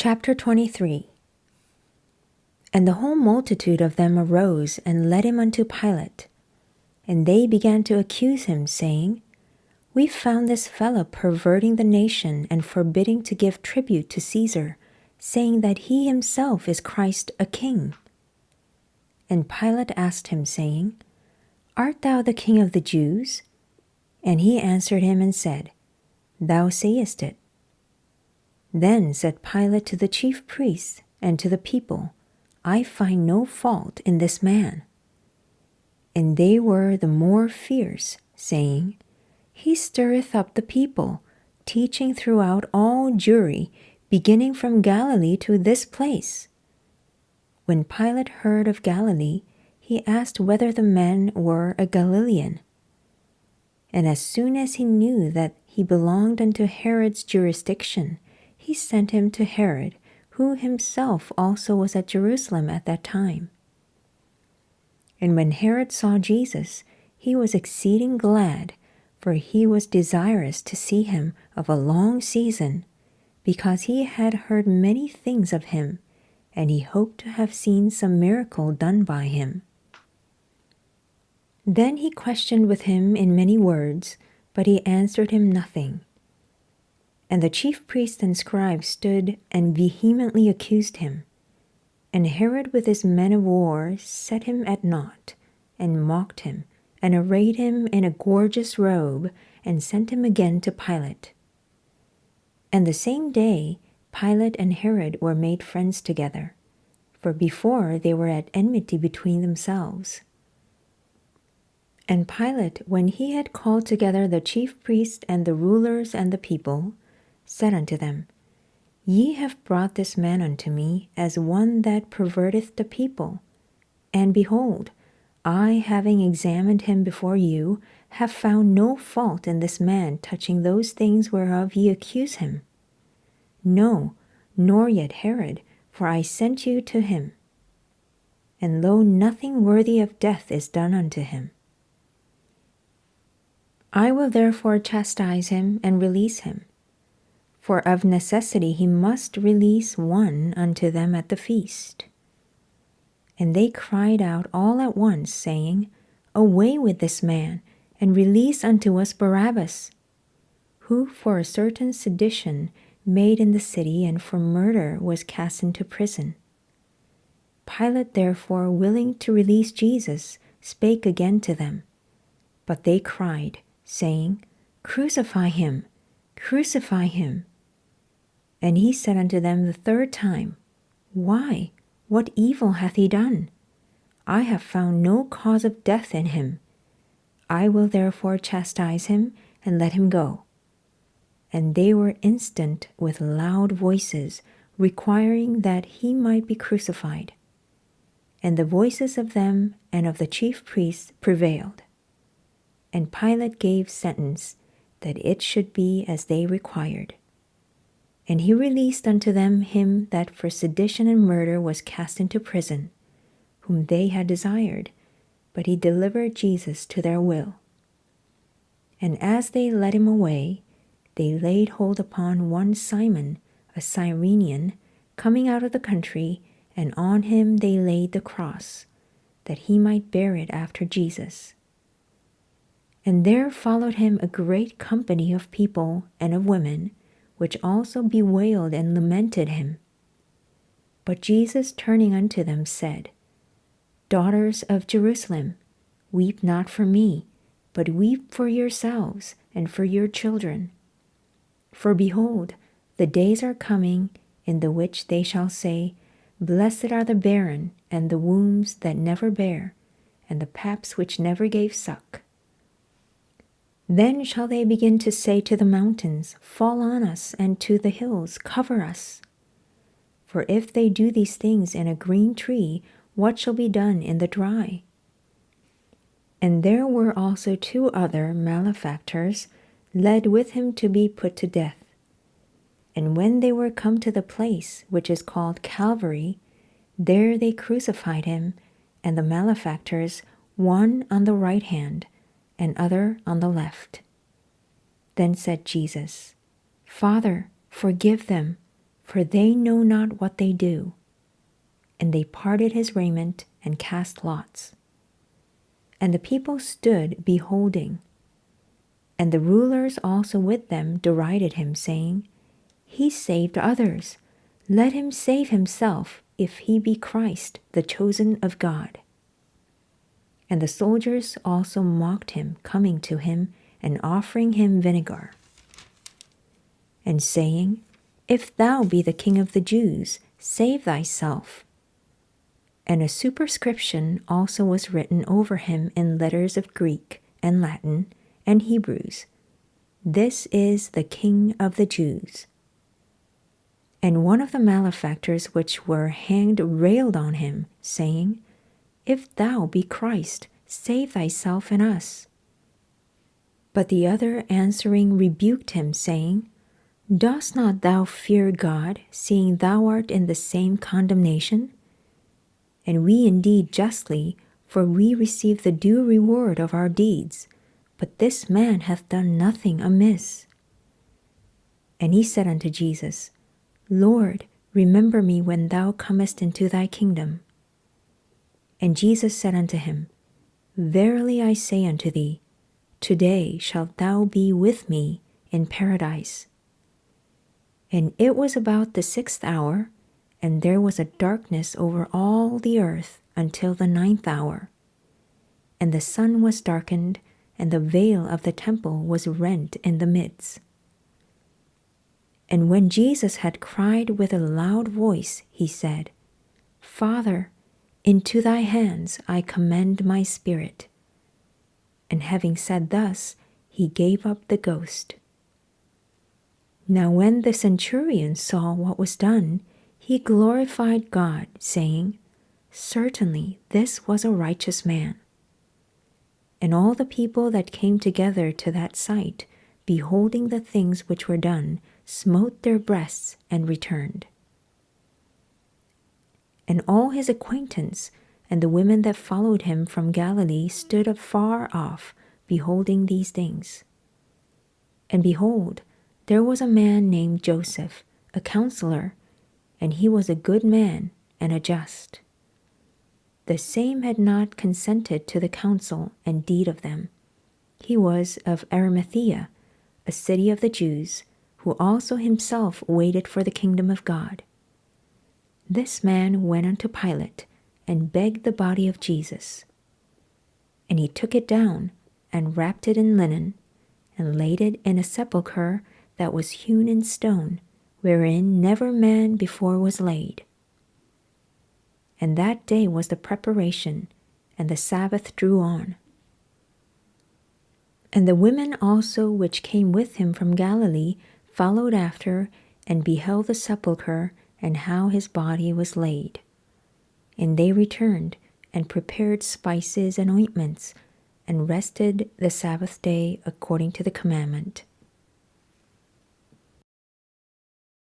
Chapter 23. And the whole multitude of them arose and led him unto Pilate. And they began to accuse him, saying, We found this fellow perverting the nation and forbidding to give tribute to Caesar, saying that he himself is Christ a king. And Pilate asked him, saying, Art thou the king of the Jews? And he answered him and said, Thou sayest it. Then said Pilate to the chief priests and to the people, I find no fault in this man. And they were the more fierce, saying, He stirreth up the people, teaching throughout all Jewry, beginning from Galilee to this place. When Pilate heard of Galilee, he asked whether the man were a Galilean. And as soon as he knew that he belonged unto Herod's jurisdiction, he sent him to Herod, who himself also was at Jerusalem at that time. And when Herod saw Jesus, he was exceeding glad, for he was desirous to see him of a long season, because he had heard many things of him, and he hoped to have seen some miracle done by him. Then he questioned with him in many words, but he answered him nothing. And the chief priests and scribes stood and vehemently accused him. And Herod with his men of war set him at naught, and mocked him, and arrayed him in a gorgeous robe, and sent him again to Pilate. And the same day Pilate and Herod were made friends together, for before they were at enmity between themselves. And Pilate, when he had called together the chief priests and the rulers and the people, said unto them, Ye have brought this man unto me as one that perverteth the people. And behold, I, having examined him before you, have found no fault in this man touching those things whereof ye accuse him. No, nor yet Herod, for I sent you to him. And lo, nothing worthy of death is done unto him. I will therefore chastise him and release him. For of necessity he must release one unto them at the feast. And they cried out all at once, saying, Away with this man, and release unto us Barabbas, who for a certain sedition made in the city and for murder was cast into prison. Pilate therefore, willing to release Jesus, spake again to them. But they cried, saying, Crucify him, crucify him. And he said unto them the third time, Why? What evil hath he done? I have found no cause of death in him. I will therefore chastise him, and let him go. And they were instant with loud voices, requiring that he might be crucified. And the voices of them and of the chief priests prevailed. And Pilate gave sentence that it should be as they required. And he released unto them him that for sedition and murder was cast into prison, whom they had desired, but he delivered Jesus to their will. And as they led him away, they laid hold upon one Simon, a Cyrenian, coming out of the country, and on him they laid the cross, that he might bear it after Jesus. And there followed him a great company of people and of women, which also bewailed and lamented him. But Jesus, turning unto them, said, Daughters of Jerusalem, weep not for me, but weep for yourselves and for your children. For behold, the days are coming, in the which they shall say, Blessed are the barren, and the wombs that never bare, and the paps which never gave suck. Then shall they begin to say to the mountains, Fall on us, and to the hills, Cover us. For if they do these things in a green tree, what shall be done in the dry? And there were also two other malefactors, led with him to be put to death. And when they were come to the place which is called Calvary, there they crucified him, and the malefactors, one on the right hand, and other on the left. Then said Jesus, Father, forgive them, for they know not what they do. And they parted his raiment and cast lots. And the people stood beholding. And the rulers also with them derided him, saying, He saved others. Let him save himself, if he be Christ, the chosen of God. And the soldiers also mocked him, coming to him and offering him vinegar, and saying, If thou be the King of the Jews, save thyself. And a superscription also was written over him in letters of Greek and Latin and Hebrews, This is the King of the Jews. And one of the malefactors which were hanged railed on him, saying, If thou be Christ, save thyself and us. But the other answering rebuked him, saying, Dost not thou fear God, seeing thou art in the same condemnation? And we indeed justly, for we receive the due reward of our deeds, but this man hath done nothing amiss. And he said unto Jesus, Lord, remember me when thou comest into thy kingdom. And Jesus said unto him, Verily I say unto thee, today shalt thou be with me in paradise. And it was about the 6th hour, and there was a darkness over all the earth until the 9th hour. And the sun was darkened, and the veil of the temple was rent in the midst. And when Jesus had cried with a loud voice, he said, Father, into thy hands I commend my spirit. And having said thus, he gave up the ghost. Now when the centurion saw what was done, he glorified God, saying, Certainly this was a righteous man. And all the people that came together to that sight, beholding the things which were done, smote their breasts and returned. And all his acquaintance and the women that followed him from Galilee stood afar off, beholding these things. And behold, there was a man named Joseph, a counselor, and he was a good man and a just. The same had not consented to the counsel and deed of them. He was of Arimathea, a city of the Jews, who also himself waited for the kingdom of God. This man went unto Pilate and begged the body of Jesus. And he took it down and wrapped it in linen and laid it in a sepulchre that was hewn in stone, wherein never man before was laid. And that day was the preparation, and the Sabbath drew on. And the women also which came with him from Galilee followed after, and beheld the sepulchre, and how his body was laid. And they returned, and prepared spices and ointments, and rested the Sabbath day according to the commandment.